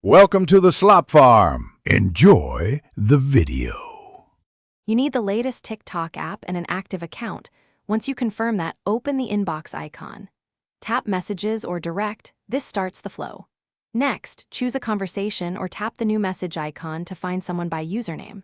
Welcome to the Slop Farm. Enjoy the video. You need the latest TikTok app and an active account. Once you confirm that, open the inbox icon. Tap Messages or Direct. This starts the flow. Next, choose a conversation or tap the new message icon to find someone by username.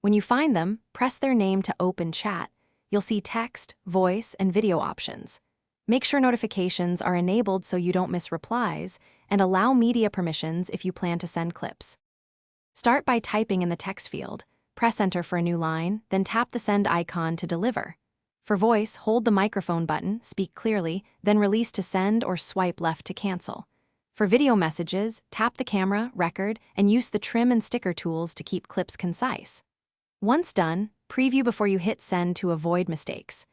When you find them, press their name to open chat. You'll see text, voice, and video options. Make sure notifications are enabled so you don't miss replies, and allow media permissions if you plan to send clips. Start by typing in the text field, press enter for a new line, then tap the send icon to deliver. For voice, hold the microphone button, speak clearly, then release to send or swipe left to cancel. For video messages, tap the camera, record, and use the trim and sticker tools to keep clips concise. Once done, preview before you hit send to avoid mistakes.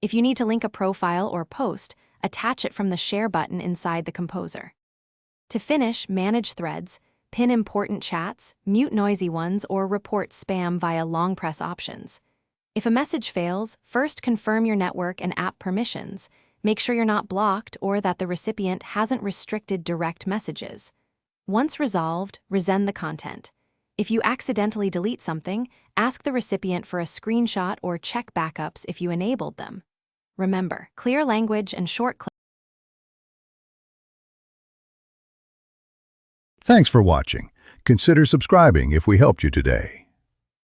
If you need to link a profile or post, attach it from the share button inside the composer. To finish, manage threads, pin important chats, mute noisy ones, or report spam via long press options. If a message fails, first confirm your network and app permissions. Make sure you're not blocked or that the recipient hasn't restricted direct messages. Once resolved, resend the content. If you accidentally delete something, ask the recipient for a screenshot or check backups if you enabled them. Remember, clear language and short clips. Thanks for watching. Consider subscribing if we helped you today.